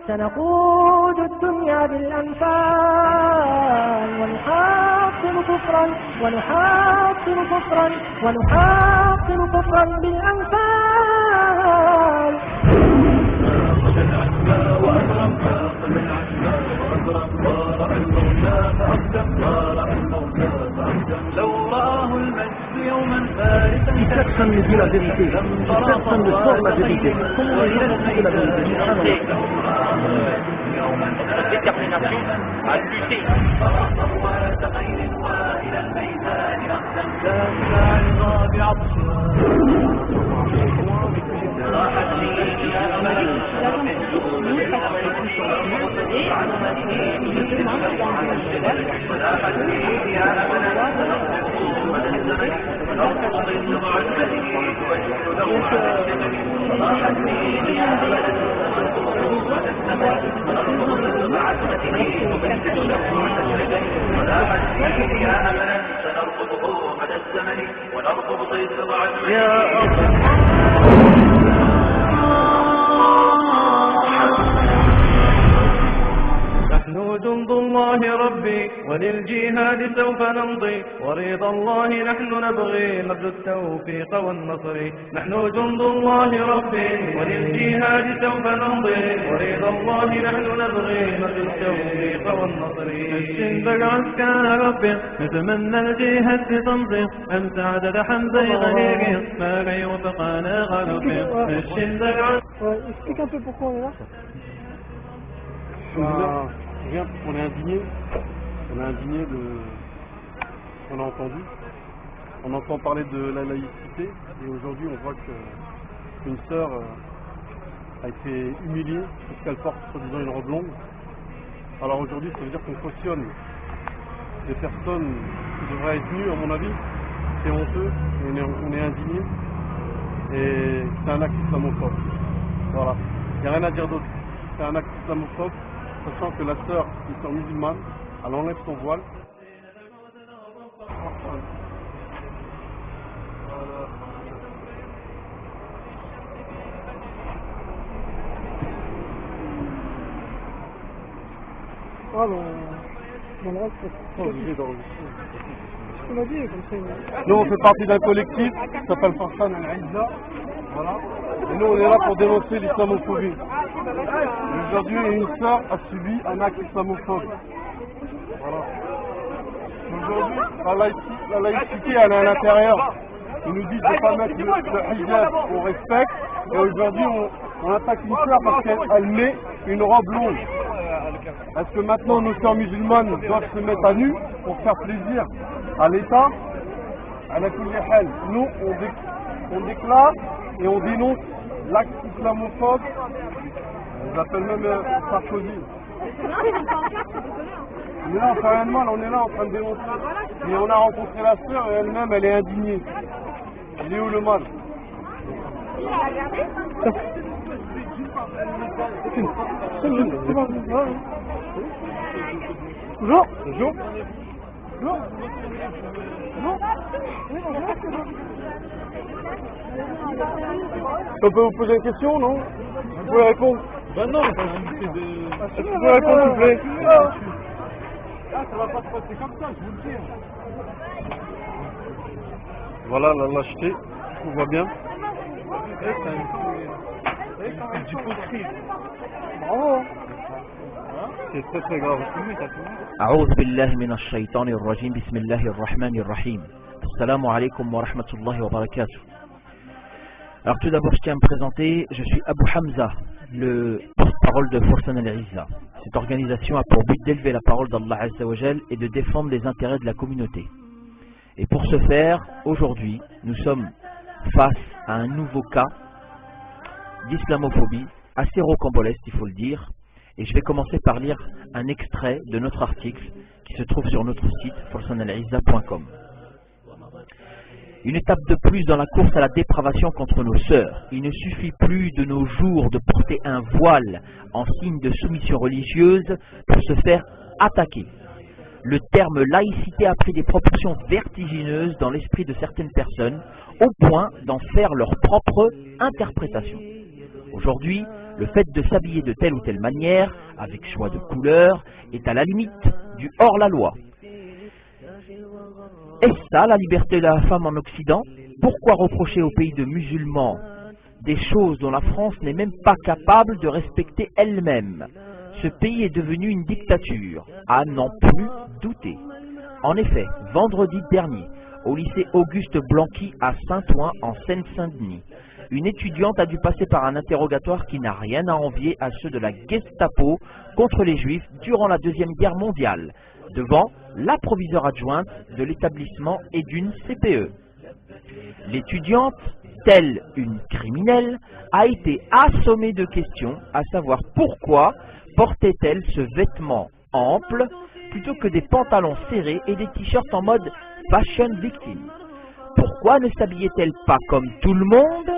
سنقود الدنيا بالأنفال ونحاصر كفرا بالأنفال. لو راه المجد يوما فارسا personne ne dit la vérité, personne ne sort la vérité. Comment les gens disent la vérité? Notre détermination à lutter. نحن جند الله ربي وللجهاد سوف نمضي ورضا الله نحن نبغي نرجو التوفيق والنصر. نحن جند الله ربي وللجهاد سوف نمضي ورضا الله نحن نبغي نرجو التوفيق والنصر. الشندق عسكر ربي نتمنى الجهاد تمضي أمس عدد حمزة غريق ما كي وفقنا غربي. الشندق Explique un peu pourquoi on est là. On est indigné. On est indigné de ce qu'on a entendu. On entend parler de la laïcité et aujourd'hui on voit qu'une sœur a été humiliée parce qu'elle porte soi-disant une robe longue. Alors aujourd'hui ça veut dire qu'on cautionne des personnes qui devraient être nues à mon avis. C'est honteux, on est indigné et c'est un acte islamophobe. Voilà, il n'y a rien à dire d'autre. C'est un acte islamophobe, sachant que la sœur, une sœur musulmane, elle enlève son voile. On a dit comme ça. Nous on fait partie d'un collectif qui s'appelle Farsan Al-Aïza. Voilà. Et nous on est là pour dénoncer l'islamophobie. Aujourd'hui une sœur a subi un acte islamophobe. Voilà. Aujourd'hui la laïcité elle est à l'intérieur. Ils nous disent de ne pas mettre le hijab, on respecte. Et aujourd'hui on attaque une sœur parce qu'elle met une robe longue. Est-ce que maintenant nos sœurs musulmanes doivent se mettre à nu pour faire plaisir à l'État? À la Kulli-Hal, nous on déclare et on dénonce l'acte islamophobe. On les appelle même Sarkozy. Mais là on fait rien de mal, on est là en train de dénoncer. Et on a rencontré la sœur et elle-même elle est indignée. Elle est où le mal? Bonjour. Bonjour. Bonjour. On peut vous poser une question, non? Vous pouvez répondre. Ben non, on va inviter de... Vous pouvez répondre, s'il vous plaît. Ah, ça va pas se passer comme ça, je vous le dis. Voilà la lâcheté, on voit bien. C'est du faux. Bravo. C'est très très grave. أعوذ بالله من الشيطان الرجيم بسم الله الرحمن الرحيم السلام عليكم ورحمة الله وبركاته. Alors tout d'abord je tiens à me présenter, je suis Abu Hamza, le porte-parole de Farsan Al-Aïza. Cette organisation a pour but d'élever la parole d'Allah Azza wa Jal et de défendre les intérêts de la communauté. Et pour ce faire, aujourd'hui, nous sommes face à un nouveau cas d'islamophobie, assez rocambolesque il faut le dire. Et je vais commencer par lire un extrait de notre article qui se trouve sur notre site farsanalaiza.com. Une étape de plus dans la course à la dépravation contre nos sœurs. Il ne suffit plus de nos jours de porter un voile en signe de soumission religieuse pour se faire attaquer. Le terme laïcité a pris des proportions vertigineuses dans l'esprit de certaines personnes, au point d'en faire leur propre interprétation. Aujourd'hui, le fait de s'habiller de telle ou telle manière, avec choix de couleur, est à la limite du hors-la-loi. Est-ce ça la liberté de la femme en Occident? Pourquoi reprocher aux pays de musulmans des choses dont la France n'est même pas capable de respecter elle-même? Ce pays est devenu une dictature, à n'en plus douter. En effet, vendredi dernier, au lycée Auguste Blanqui à Saint-Ouen en Seine-Saint-Denis, une étudiante a dû passer par un interrogatoire qui n'a rien à envier à ceux de la Gestapo contre les Juifs durant la Deuxième Guerre mondiale, devant la proviseure adjointe de l'établissement et d'une CPE. L'étudiante, telle une criminelle, a été assommée de questions, à savoir pourquoi portait-elle ce vêtement ample plutôt que des pantalons serrés et des t-shirts en mode fashion victime. Pourquoi ne s'habillait-elle pas comme tout le monde,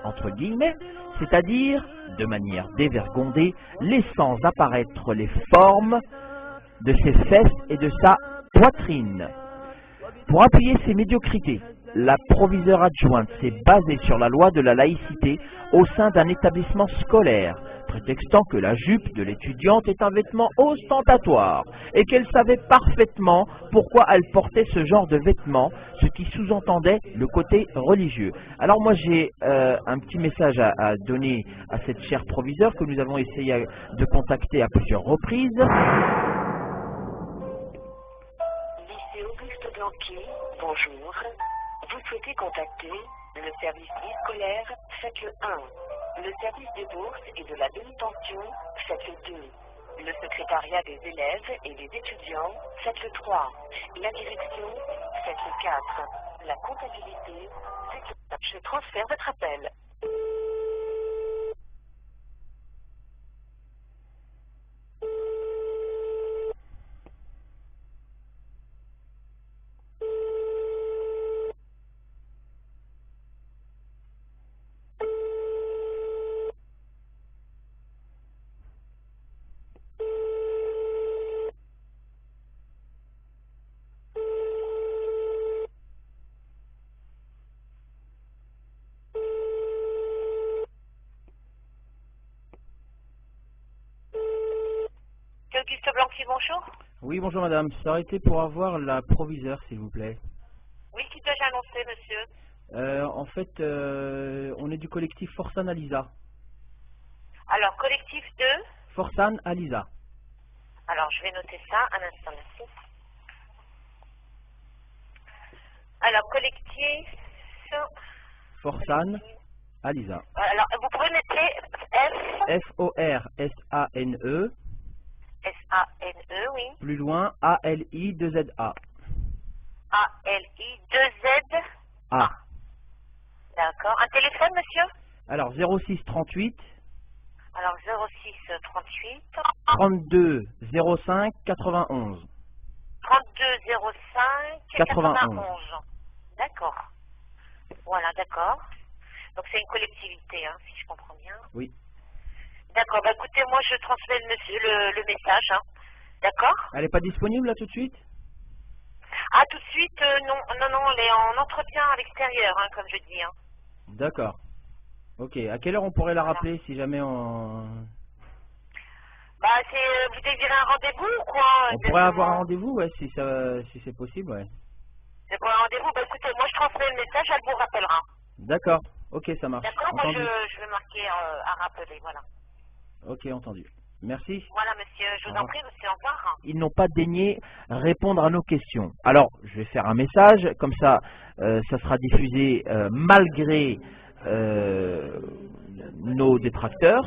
entre guillemets, c'est-à-dire de manière dévergondée, laissant apparaître les formes de ses fesses et de sa poitrine? Pour appuyer ces médiocrités, la proviseure adjointe s'est basée sur la loi de la laïcité au sein d'un établissement scolaire, prétextant que la jupe de l'étudiante est un vêtement ostentatoire et qu'elle savait parfaitement pourquoi elle portait ce genre de vêtements, ce qui sous-entendait le côté religieux. Alors moi j'ai un petit message à donner à cette chère proviseure que nous avons essayé de contacter à plusieurs reprises. Lycée Auguste Blanqui, bonjour. Vous souhaitez contacter le service vie scolaire, faites le 1. Le service des bourses et de la demi-pension, faites le 2. Le secrétariat des élèves et des étudiants, faites le 3. La direction, faites le 4. La comptabilité, faites le 5. Je transfère votre appel. Auguste Blanqui, bonjour. Oui, bonjour madame. Ça aurait été pour avoir la proviseure, s'il vous plaît. Oui, qui dois-je annoncer, monsieur? En fait, on est du collectif Forsan Alisa. Alors, collectif de? Forsan Alisa. Alors, je vais noter ça. Un instant, merci. Alors, collectif... Forsan Alisa. Alors, vous pouvez noter F... F-O-R-S-A-N-E. S-A-N-E, oui. Plus loin, A-L-I-2-Z-A. A-L-I-2-Z... A. D'accord. Un téléphone, monsieur? Alors, 06 38. Alors, 06 38... 32 05 91. 32 05 91. D'accord. Voilà, d'accord. Donc, c'est une collectivité, hein, si je comprends bien. Oui. D'accord, bah écoutez, moi je transmets le message, hein. D'accord? Elle n'est pas disponible là tout de suite? Ah, tout de suite, non, elle est en entretien à l'extérieur, hein, comme je dis. Hein. D'accord. Ok, à quelle heure on pourrait la rappeler si jamais on... Bah, vous désirez un rendez-vous ou quoi? On pourrait avoir un rendez-vous, ouais, si c'est possible, ouais. C'est pour un rendez-vous? Bah écoutez, moi je transmets le message, elle vous rappellera. D'accord, ok, ça marche. D'accord, moi je vais marquer à rappeler, voilà. Ok, entendu. Merci. Voilà, monsieur, je vous en prie, monsieur, au revoir. Ils n'ont pas daigné répondre à nos questions. Alors, je vais faire un message, comme ça, ça sera diffusé malgré nos détracteurs.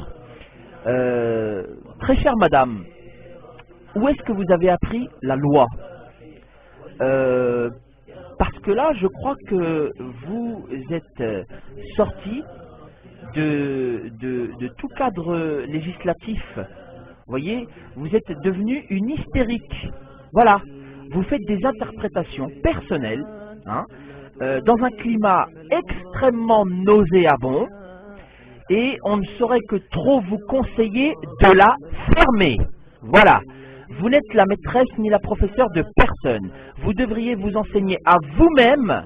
Très chère madame, où est-ce que vous avez appris la loi? Parce que là, je crois que vous êtes sorti de tout cadre législatif. Vous voyez, vous êtes devenu une hystérique. Voilà, vous faites des interprétations personnelles, hein, dans un climat extrêmement nauséabond, et on ne saurait que trop vous conseiller de la fermer. Voilà, vous n'êtes la maîtresse ni la professeure de personne. Vous devriez vous enseigner à vous-même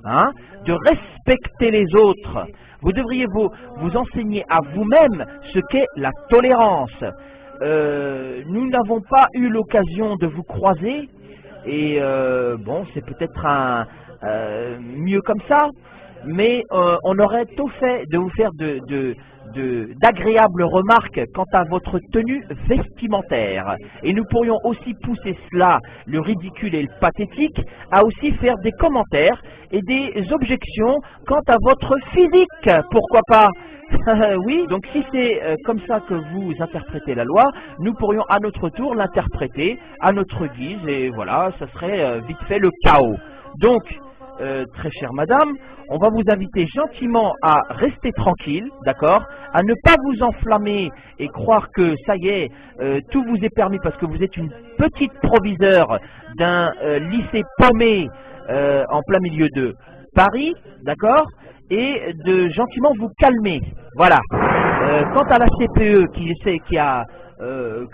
hein, de respecter les autres. Vous devriez vous enseigner à vous-même ce qu'est la tolérance. Nous n'avons pas eu l'occasion de vous croiser, et bon, c'est peut-être mieux comme ça, mais on aurait tout fait de vous faire d'agréables remarques quant à votre tenue vestimentaire. Et nous pourrions aussi pousser cela, le ridicule et le pathétique, à aussi faire des commentaires et des objections quant à votre physique. Pourquoi pas? Oui, donc si c'est comme ça que vous interprétez la loi, nous pourrions à notre tour l'interpréter à notre guise, et voilà, ça serait vite fait le chaos. Donc, très chère madame, on va vous inviter gentiment à rester tranquille, d'accord, à ne pas vous enflammer et croire que ça y est, tout vous est permis parce que vous êtes une petite proviseure d'un lycée paumé en plein milieu de Paris, d'accord, et de gentiment vous calmer. Voilà. Quant à la CPE qui a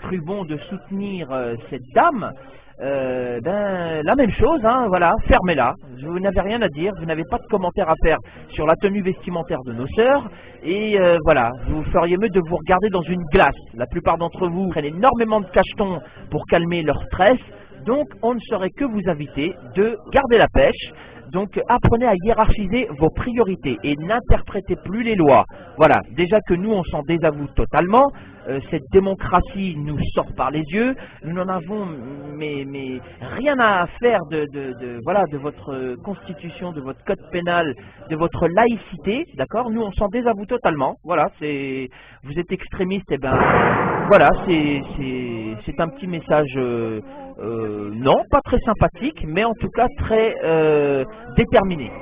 cru bon de soutenir cette dame, ben, la même chose, hein, voilà, fermez-la. Vous n'avez rien à dire, vous n'avez pas de commentaires à faire sur la tenue vestimentaire de nos sœurs, et voilà, vous feriez mieux de vous regarder dans une glace. La plupart d'entre vous prennent énormément de cachetons pour calmer leur stress, donc on ne saurait que vous inviter de garder la pêche. Donc apprenez à hiérarchiser vos priorités et n'interprétez plus les lois. Voilà, déjà que nous on s'en désavoue totalement, cette démocratie nous sort par les yeux, nous n'en avons mais rien à faire de votre constitution, de votre code pénal, de votre laïcité, d'accord? Nous on s'en désavoue totalement, voilà, vous êtes extrémiste, et ben voilà, c'est un petit message, non, pas très sympathique, mais en tout cas très déterminé.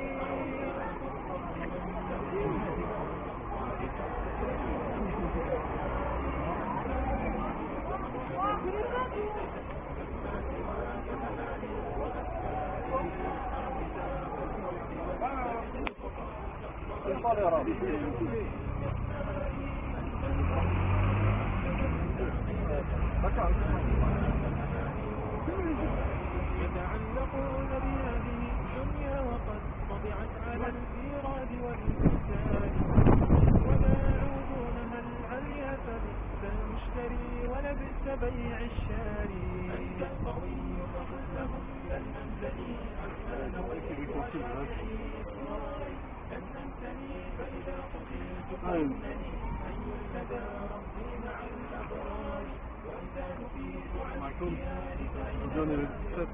le 17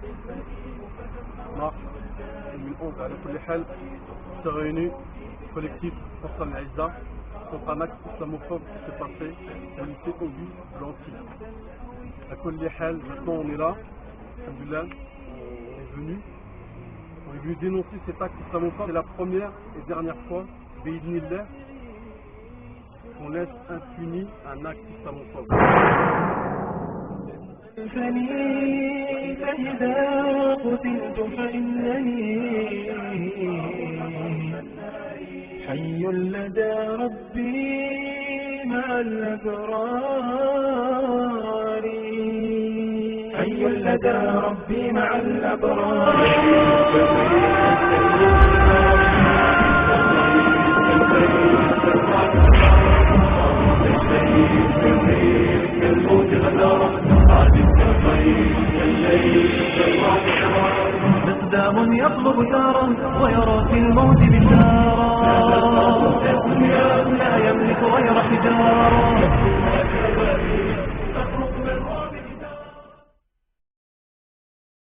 mars 2011 على كل حال se réunit collectif Hassan Aïza contre un acte islamophobe qui s'est passé au lycée Auguste Blanqui. À كل حال, maintenant on est là, alhamdoulilah, on est venu dénoncer cet acte islamophobe. C'est la première et dernière fois, bi'idhnillah, qu'on laisse impuni un acte islamophobe. فإذا قتلت فإنني حي لدى ربي مع الأبرار حي لدى ربي مع الأبرار مقدام يطلب ثارا ويرى في الموت بشارا لا يملك غير حجارا